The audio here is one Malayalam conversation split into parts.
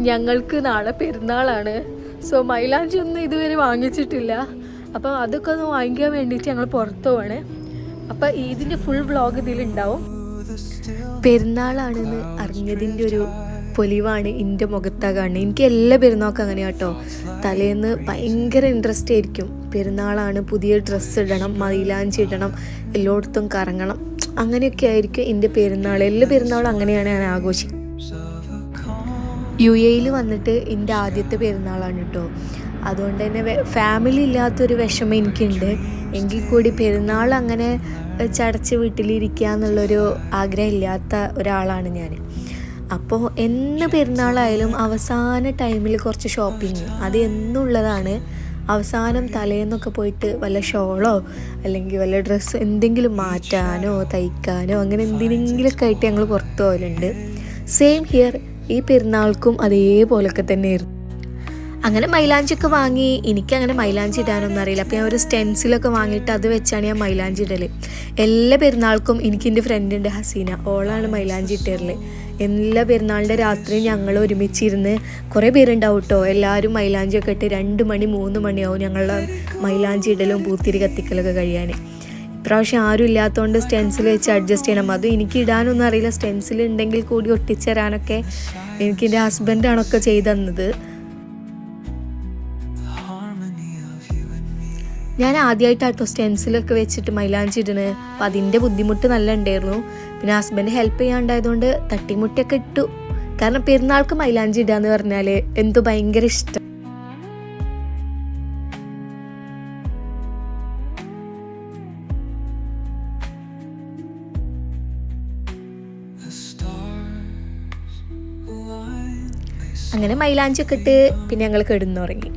ഞങ്ങൾക്ക് നാളെ പെരുന്നാളാണ്. സോ മൈലാഞ്ചി ഒന്നും ഇതുവരെ വാങ്ങിച്ചിട്ടില്ല. അപ്പം അതൊക്കെ ഒന്ന് വാങ്ങിക്കാൻ വേണ്ടിയിട്ട് ഞങ്ങൾ പുറത്തു പോവാണ്. അപ്പം ഇതിൻ്റെ ഫുൾ വ്ളോഗ് ഇതിലുണ്ടാവും. പെരുന്നാളാണെന്ന് അറിഞ്ഞതിൻ്റെ ഒരു പൊലിവാണ് എൻ്റെ മുഖത്താണ് കാണുന്നത്. എനിക്ക് എല്ലാ പെരുന്നാൾക്കും അങ്ങനെ കേട്ടോ. തലേന്ന് ഭയങ്കര ഇൻട്രസ്റ്റ് ആയിരിക്കും. പെരുന്നാളാണ്, പുതിയ ഡ്രസ്സ് ഇടണം, മൈലാഞ്ചി ഇടണം, എല്ലായിടത്തും കറങ്ങണം, അങ്ങനെയൊക്കെ ആയിരിക്കും എൻ്റെ പെരുന്നാൾ. എല്ലാ പെരുന്നാളും അങ്ങനെയാണ് ഞാൻ ആഘോഷിക്കുന്നത്. UAE വന്നിട്ട് എൻ്റെ ആദ്യത്തെ പെരുന്നാളാണ് കേട്ടോ. അതുകൊണ്ട് തന്നെ ഫാമിലി ഇല്ലാത്തൊരു വിഷമം എനിക്കുണ്ട്. എങ്കിൽ കൂടി പെരുന്നാൾ അങ്ങനെ ചടച്ച് വീട്ടിലിരിക്കുക എന്നുള്ളൊരു ആഗ്രഹമില്ലാത്ത ഒരാളാണ് ഞാൻ. അപ്പോൾ എന്ന് പെരുന്നാളായാലും അവസാന ടൈമിൽ കുറച്ച് ഷോപ്പിംഗ് അത് എന്നുള്ളതാണ്. അവസാനം തലേന്നൊക്കെ പോയിട്ട് വല്ല ഷോളോ അല്ലെങ്കിൽ വല്ല ഡ്രസ്സ് എന്തെങ്കിലും മാറ്റാനോ തയ്ക്കാനോ അങ്ങനെ എന്തിനെങ്കിലുമൊക്കെ ആയിട്ട് ഞങ്ങൾ പുറത്തു പോകലുണ്ട്. Same here. ഈ പെരുന്നാൾക്കും അതേപോലൊക്കെ തന്നെയായിരുന്നു. അങ്ങനെ മൈലാഞ്ചിയൊക്കെ വാങ്ങി. എനിക്കങ്ങനെ മൈലാഞ്ചി ഇടാനൊന്നും അറിയില്ല. അപ്പോൾ ഞാൻ ഒരു സ്റ്റെൻസിലൊക്കെ വാങ്ങിയിട്ട് അത് വെച്ചാണ് ഞാൻ മൈലാഞ്ചി ഇടൽ. എല്ലാ പെരുന്നാൾക്കും എനിക്ക് എൻ്റെ ഫ്രണ്ടുണ്ട് ഹസീന, ഓളാണ് മൈലാഞ്ചി ഇട്ടേരൽ. എല്ലാ പെരുന്നാളിൻ്റെ രാത്രി ഞങ്ങൾ ഒരുമിച്ചിരുന്ന് കുറേ പേരുണ്ടാവും കേട്ടോ. എല്ലാവരും മൈലാഞ്ചിയൊക്കെ ഇട്ട് 2 മണി 3 മണിയാവും ഞങ്ങളുടെ മൈലാഞ്ചി ഇടലും പൂത്തിരി കത്തിക്കലൊക്കെ കഴിയാൻ. ഇപ്രാവശ്യം ആരും ഇല്ലാത്തതുകൊണ്ട് സ്റ്റെൻസിൽ വെച്ച് അഡ്ജസ്റ്റ് ചെയ്യണം. അതും എനിക്ക് ഇടാനൊന്നും അറിയില്ല. സ്റ്റെൻസിൽ ഉണ്ടെങ്കിൽ കൂടി ഒട്ടിച്ചേരാനൊക്കെ എനിക്ക് എൻ്റെ ഹസ്ബൻഡാണൊക്കെ ചെയ്തു തന്നത്. ഞാൻ ആദ്യമായിട്ടാട്ടോ സ്റ്റെൻസിലൊക്കെ വെച്ചിട്ട് മൈലാഞ്ചി ഇടണേ. അപ്പം അതിൻ്റെ ബുദ്ധിമുട്ട് നല്ല ഉണ്ടായിരുന്നു. പിന്നെ ഹസ്ബൻഡ് ഹെൽപ്പ് ചെയ്യാണ്ടായതുകൊണ്ട് തട്ടിമുട്ടിയൊക്കെ ഇട്ടു. കാരണം പെരുന്നാൾക്ക് മൈലാഞ്ചി ഇടാന്ന് പറഞ്ഞാൽ എന്തോ ഭയങ്കര ഇഷ്ടം. അങ്ങനെ മൈലാഞ്ചിയൊക്കെ ഇട്ട് പിന്നെ ഞങ്ങൾ കിടന്നുറങ്ങി.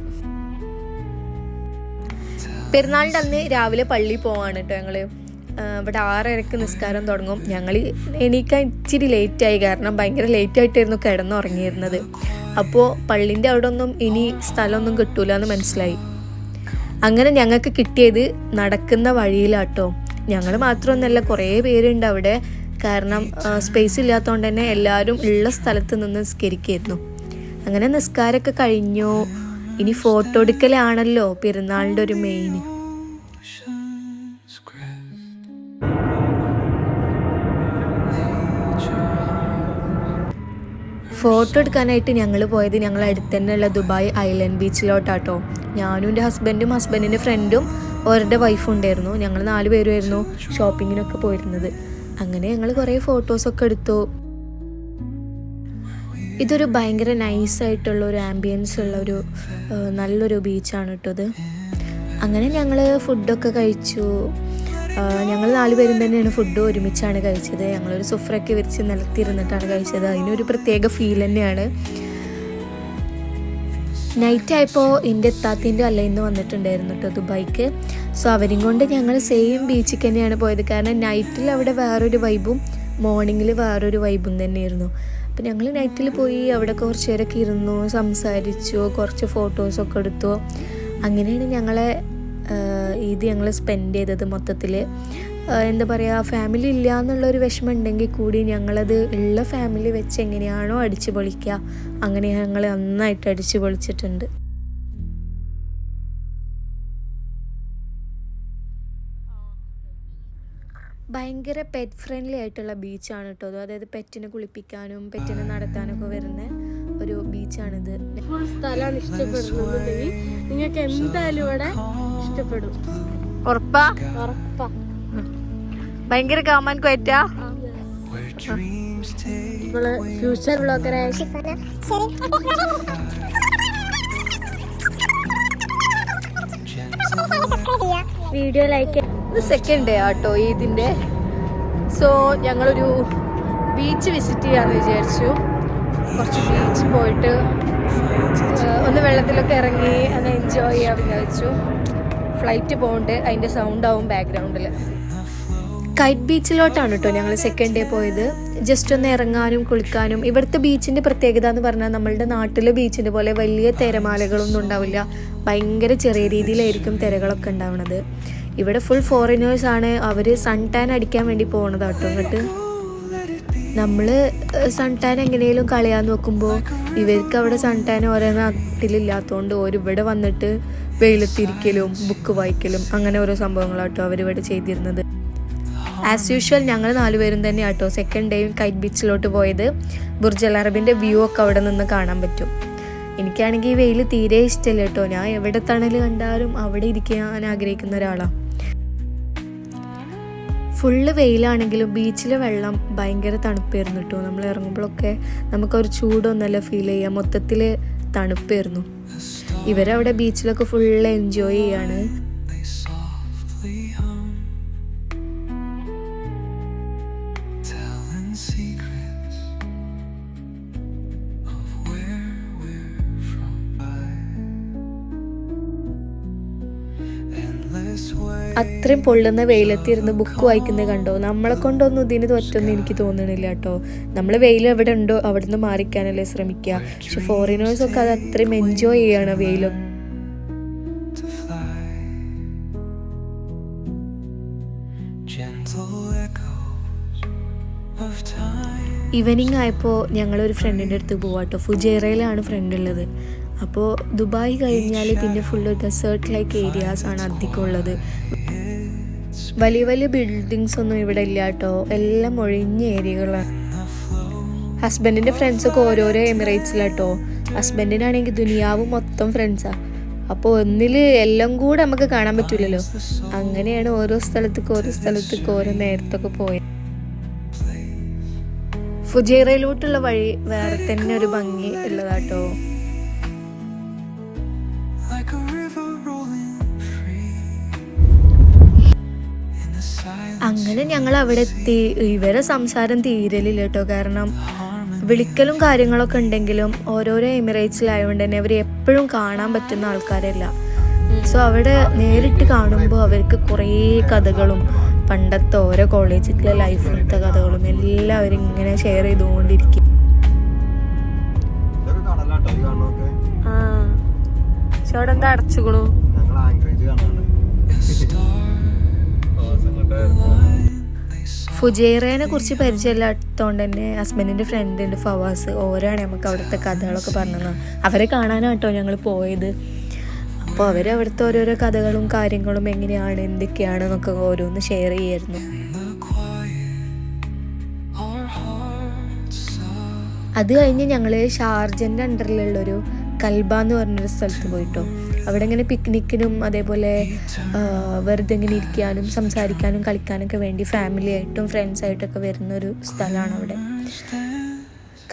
പെരുന്നാളിൻ്റെ അന്ന് രാവിലെ പള്ളിയിൽ പോവാണ് കേട്ടോ. ഞങ്ങൾ ഇവിടെ 6:30 നിസ്കാരം തുടങ്ങും. ഞങ്ങൾ എണീക്കാൻ ഇച്ചിരി ലേറ്റായി. കാരണം ഭയങ്കര ലേറ്റായിട്ടായിരുന്നു കിടന്നുറങ്ങിയിരുന്നത്. അപ്പോൾ പള്ളീൻ്റെ അവിടെ ഒന്നും ഇനി സ്ഥലമൊന്നും കിട്ടൂല എന്ന് മനസ്സിലായി. അങ്ങനെ ഞങ്ങൾക്ക് കിട്ടിയത് നടക്കുന്ന വഴിയിലാട്ടോ. ഞങ്ങൾ മാത്രമൊന്നുമല്ല, കുറേ പേരുണ്ട് അവിടെ. കാരണം സ്പേസ് ഇല്ലാത്തതുകൊണ്ട് തന്നെ എല്ലാവരും ഉള്ള സ്ഥലത്ത് നിന്ന് നിസ്കരിക്കായിരുന്നു. അങ്ങനെ നിസ്കാരമൊക്കെ കഴിഞ്ഞു. ഇനി ഫോട്ടോ എടുക്കലാണല്ലോ പെരുന്നാളിൻ്റെ ഒരു മെയിൻ. ഫോട്ടോ എടുക്കാനായിട്ട് ഞങ്ങൾ പോയത് ഞങ്ങളുടെ അടുത്ത് തന്നെയുള്ള ദുബായ് ഐലൻഡ് ബീച്ചിലോട്ടാട്ടോ. ഞാനും എൻ്റെ ഹസ്ബൻഡും ഹസ്ബൻഡിൻ്റെ ഫ്രണ്ടും അവരുടെ വൈഫും ഉണ്ടായിരുന്നു. ഞങ്ങൾ 4 പേരുമായിരുന്നു ഷോപ്പിങ്ങിനൊക്കെ പോയിരുന്നത്. അങ്ങനെ ഞങ്ങൾ കുറേ ഫോട്ടോസൊക്കെ എടുത്തു. ഇതൊരു ഭയങ്കര നൈസായിട്ടുള്ള ഒരു ആംബിയൻസ് ഉള്ള ഒരു നല്ലൊരു ബീച്ചാണ് കേട്ടോ ഇത്. അങ്ങനെ ഞങ്ങൾ ഫുഡൊക്കെ കഴിച്ചു. ഞങ്ങൾ 4 പേരും തന്നെയാണ് ഫുഡ് ഒരുമിച്ചാണ് കഴിച്ചത്. ഞങ്ങളൊരു സുഫ്രൊക്കെ വിരിച്ച് നിലത്തിരുന്നിട്ടാണ് കഴിച്ചത്. അതിനൊരു പ്രത്യേക ഫീൽ തന്നെയാണ്. നൈറ്റായപ്പോൾ എൻ്റെ എത്താത്തിൻ്റെ അല്ലയിന്ന് വന്നിട്ടുണ്ടായിരുന്നു കേട്ടോ ദുബായിക്ക്. സോ അവരും കൊണ്ട് ഞങ്ങൾ സെയിം ബീച്ചിൽ തന്നെയാണ് പോയത്. കാരണം നൈറ്റിൽ അവിടെ വേറൊരു വൈബും മോർണിംഗിൽ വേറൊരു വൈബും തന്നെയായിരുന്നു. അപ്പം ഞങ്ങൾ നൈറ്റിൽ പോയി അവിടെ കുറച്ച് നേരമൊക്കെ ഇരുന്നു, സംസാരിച്ചു, കുറച്ച് ഫോട്ടോസൊക്കെ എടുത്തു. അങ്ങനെയാണ് ഞങ്ങൾ സ്പെൻഡ് ചെയ്തത്. മൊത്തത്തിൽ എന്താ പറയുക, ഫാമിലി ഇല്ല എന്നുള്ളൊരു വിഷമം ഉണ്ടെങ്കിൽ കൂടി ഞങ്ങളത് ഉള്ള ഫാമിലി വെച്ച് എങ്ങനെയാണോ അടിച്ചു പൊളിക്കുക അങ്ങനെ ഞങ്ങൾ നന്നായിട്ട് അടിച്ചു പൊളിച്ചിട്ടുണ്ട്. ഭയങ്കര പെറ്റ് ഫ്രണ്ട്ലി ആയിട്ടുള്ള ബീച്ചാണ് കേട്ടോ. അതായത് പെറ്റിനെ കുളിപ്പിക്കാനും പെറ്റിനെ നടത്താനൊക്കെ വരുന്ന ഒരു ബീച്ചാണിത്. ഫുൾ സ്ഥലമാണ് ഇഷ്ടപ്പെടുന്നുണ്ടെങ്കിൽ നിങ്ങൾക്ക് എന്തായാലും ഇവിടെ ഇഷ്ടപ്പെടും. ഉറപ്പാ? ഭയങ്കര കാമാൻ ക്വറ്റാ. നമ്മള് ഫ്യൂച്ചർ ബ്ലോഗറായ വീഡിയോ ലൈക്ക്. ഇത് സെക്കൻഡ് ഡേ ആട്ടോ ഇതിൻ്റെ. സോ ഞങ്ങളൊരു ബീച്ച് വിസിറ്റ് ചെയ്യാമെന്ന് വിചാരിച്ചു. കുറച്ച് ബീച്ച് പോയിട്ട് ഒന്ന് വെള്ളത്തിലൊക്കെ ഇറങ്ങി ഒന്ന് എൻജോയ് ചെയ്യാൻ വിചാരിച്ചു. ഫ്ലൈറ്റ് പോകുന്നുണ്ട്, അതിൻ്റെ സൗണ്ട് ആവും ബാക്ക്ഗ്രൗണ്ടിൽ. കൈറ്റ് ബീച്ചിലോട്ടാണ് കേട്ടോ ഞങ്ങൾ സെക്കൻഡ് ഡേ പോയത്. ജസ്റ്റ് ഒന്ന് ഇറങ്ങാനും കുളിക്കാനും. ഇവിടുത്തെ ബീച്ചിൻ്റെ പ്രത്യേകത എന്ന് പറഞ്ഞാൽ നമ്മളുടെ നാട്ടിലെ ബീച്ചിൻ്റെ പോലെ വലിയ തിരമാലകളൊന്നും ഉണ്ടാവില്ല. ഭയങ്കര ചെറിയ രീതിയിലായിരിക്കും തിരകളൊക്കെ ഉണ്ടാവുന്നത്. ഇവിടെ ഫുൾ ഫോറിനേഴ്സാണ്. അവർ സൺ ടാൻ അടിക്കാൻ വേണ്ടി പോകുന്നത് കേട്ടോ. എന്നിട്ട് നമ്മൾ സൺ ടാൻ എങ്ങനെയും കളയാൻ നോക്കുമ്പോൾ ഇവർക്ക് അവിടെ സൺ ടാൻ ഓരോ നാട്ടിലില്ലാത്തതുകൊണ്ട് ഓരിവിടെ വന്നിട്ട് വെയിലത്തിരിക്കലും ബുക്ക് വായിക്കലും അങ്ങനെ ഓരോ സംഭവങ്ങളാട്ടോ അവരിവിടെ ചെയ്തിരുന്നത്. ആസ് യൂഷ്വൽ ഞങ്ങൾ 4 പേരും തന്നെ ആട്ടോ സെക്കൻഡ് ഡേയും കൈറ്റ് ബീച്ചിലോട്ട് പോയത്. ബുർജ് അൽ അറബിൻ്റെ വ്യൂ ഒക്കെ അവിടെ നിന്ന് കാണാൻ പറ്റും. എനിക്കാണെങ്കിൽ ഈ വെയിൽ തീരെ ഇഷ്ടമല്ല കേട്ടോ. ഞാൻ എവിടെ തണൽ കണ്ടാലും അവിടെ ഇരിക്കാൻ ആഗ്രഹിക്കുന്ന ഒരാളാണ്. ഫുള്ള് വെയിലാണെങ്കിലും ബീച്ചിലെ വെള്ളം ഭയങ്കര തണുപ്പായിരുന്നു കേട്ടോ. നമ്മൾ ഇറങ്ങുമ്പോഴൊക്കെ നമുക്കൊരു ചൂടൊന്നല്ല ഫീൽ ചെയ്യുക, മൊത്തത്തിൽ തണുപ്പായിരുന്നു. ഇവരവിടെ ബീച്ചിലൊക്കെ ഫുള്ള് എൻജോയ് ചെയ്യാണ്. അത്രയും പൊള്ളുന്ന വെയിലത്തിരുന്ന് ബുക്ക് വായിക്കുന്നത് കണ്ടോ. നമ്മളെ കൊണ്ടൊന്നും ഇതിന് തോറ്റൊന്നും എനിക്ക് തോന്നണില്ല കേട്ടോ. നമ്മൾ വെയിൽ എവിടെ ഉണ്ടോ അവിടെ നിന്ന് മാറിക്കാനല്ലേ ശ്രമിക്കുക. പക്ഷെ ഫോറിനേഴ്സൊക്കെ അത് അത്രയും എൻജോയ് ചെയ്യാണ് വെയിലൊക്കെ. ഈവനിങ് ആയപ്പോൾ ഞങ്ങളൊരു ഫ്രണ്ടിൻ്റെ അടുത്ത് പോവാട്ടോ. ഫുജൈറയിലാണ് ഫ്രണ്ട് ഉള്ളത്. അപ്പോൾ ദുബായ് കഴിഞ്ഞാൽ പിന്നെ ഫുള്ള് ഡെസേർട്ട് ലൈക്ക് ഏരിയാസാണ് അധികം ഉള്ളത്. വലിയ വലിയ ബിൽഡിങ്സ് ഒന്നും ഇവിടെ ഇല്ല കേട്ടോ, എല്ലാം ഒഴിഞ്ഞ ഏരിയകളാണ്. ഹസ്ബൻഡിൻ്റെ ഫ്രണ്ട്സൊക്കെ ഓരോരോ എമിറേറ്റ്സിലാട്ടോ. ഹസ്ബൻഡിനാണെങ്കിൽ ദുനിയാവ് മൊത്തം ഫ്രണ്ട്സാണ്. അപ്പോൾ ഒന്നിൽ എല്ലാം കൂടെ നമുക്ക് കാണാൻ പറ്റില്ലല്ലോ. അങ്ങനെയാണ് ഓരോ സ്ഥലത്തേക്ക് ഓരോ നേരത്തൊക്കെ പോയത്. ഫുജൈറയിലോട്ടുള്ള വഴി വേറെ തന്നെ ഒരു ഭംഗി ഉള്ളതാട്ടോ. അങ്ങനെ ഞങ്ങൾ അവിടെ എത്തി. ഇവരെ സംസാരം തീരലില്ല കേട്ടോ. കാരണം വിളിക്കലും കാര്യങ്ങളൊക്കെ ഉണ്ടെങ്കിലും ഓരോരോ എമിറേറ്റ്സിലായതുകൊണ്ട് തന്നെ അവർ എപ്പോഴും കാണാൻ പറ്റുന്ന ആൾക്കാരല്ല. സോ അവിടെ നേരിട്ട് കാണുമ്പോൾ അവർക്ക് കുറേ കഥകളും പണ്ടത്തെ ഓരോ കോളേജിലെ ലൈഫിലത്തെ കഥകളും എല്ലാം അവരിങ്ങനെ ഷെയർ ചെയ്തുകൊണ്ടിരിക്കും. ചോടെന്താ അടച്ചുകൊള്ളൂ. ഫുജൈറയെ കുറിച്ച് പരിചയമില്ലാത്തതുകൊണ്ട് തന്നെ ഹസ്ബൻഡിൻ്റെ ഫ്രണ്ടുണ്ട് ഫവാസ്, ഓരാണ് നമുക്ക് അവിടുത്തെ കഥകളൊക്കെ പറഞ്ഞത്. അവരെ കാണാനാട്ടോ ഞങ്ങൾ പോയത്. അപ്പോൾ അവരവിടുത്തെ ഓരോരോ കഥകളും കാര്യങ്ങളും എങ്ങനെയാണ് എന്തൊക്കെയാണ് എന്നൊക്കെ ഓരോന്ന് ഷെയർ ചെയ്യായിരുന്നു. അത് കഴിഞ്ഞ് ഞങ്ങൾ ഷാർജൻ്റെ അണ്ടറിലുള്ളൊരു കൽബ എന്ന് പറഞ്ഞൊരു സ്ഥലത്ത് പോയിട്ടോ. അവിടെ ഇങ്ങനെ പിക്നിക്കിനും അതേപോലെ വെറുതെ ഇങ്ങനെ ഇരിക്കാനും സംസാരിക്കാനും കളിക്കാനൊക്കെ വേണ്ടി ഫാമിലി ആയിട്ടും ഫ്രണ്ട്സായിട്ടൊക്കെ വരുന്നൊരു സ്ഥലമാണ് അവിടെ.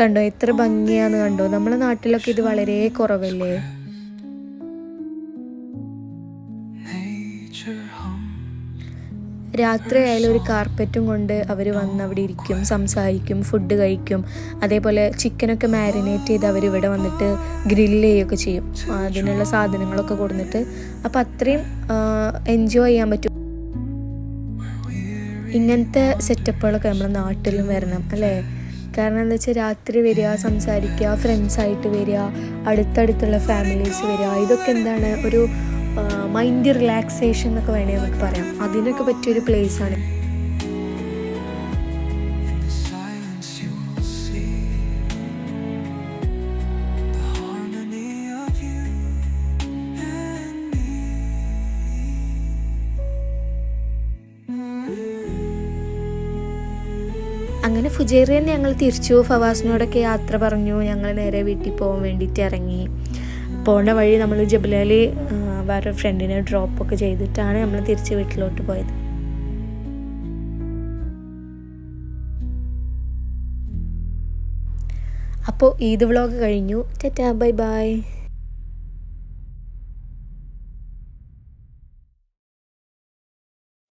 കണ്ടോ എത്ര ഭംഗിയാന്ന് കണ്ടോ. നമ്മളെ നാട്ടിലൊക്കെ ഇത് വളരെ കുറവല്ലേ. രാത്രി ആയാലും ഒരു കാർപ്പറ്റും കൊണ്ട് അവർ വന്ന് അവിടെ ഇരിക്കും, സംസാരിക്കും, ഫുഡ് കഴിക്കും. അതേപോലെ ചിക്കനൊക്കെ മാരിനേറ്റ് ചെയ്ത് അവരിവിടെ വന്നിട്ട് ഗ്രില്ല് ചെയ്യുകയൊക്കെ ചെയ്യും. അതിനുള്ള സാധനങ്ങളൊക്കെ കൊടുത്തിട്ട് അപ്പോൾ അത്രയും എൻജോയ് ചെയ്യാൻ പറ്റും. ഇങ്ങനത്തെ സെറ്റപ്പുകളൊക്കെ നമ്മുടെ നാട്ടിലും വരണം അല്ലേ. കാരണം എന്താ വെച്ചാൽ രാത്രി വരിക, സംസാരിക്കുക, ഫ്രണ്ട്സായിട്ട് വരിക, അടുത്തടുത്തുള്ള ഫാമിലീസ് വരിക. ഇതൊക്കെ എന്താണ് ഒരു മൈൻഡ് റിലാക്സേഷൻ എന്നൊക്കെ വേണമെങ്കിൽ നമുക്ക് പറയാം. അതിനൊക്കെ പറ്റിയൊരു പ്ലേസാണ്. അങ്ങനെ ഫുജൈറയിൽ ഞങ്ങൾ തിരിച്ചു. ഫവാസിനോടൊക്കെ യാത്ര പറഞ്ഞു. ഞങ്ങൾ നേരെ വീട്ടിൽ പോകാൻ വേണ്ടിയിട്ട് ഇറങ്ങി. പോകേണ്ട വഴി നമ്മൾ ജബലലി വേറെ ഫ്രണ്ടിനെ ഡ്രോപ്പൊക്കെ ചെയ്തിട്ടാണ് നമ്മൾ തിരിച്ച് വീട്ടിലോട്ട് പോയത്. അപ്പോൾ ഈദ് വ്ളോഗ് കഴിഞ്ഞു. Tata bye bye.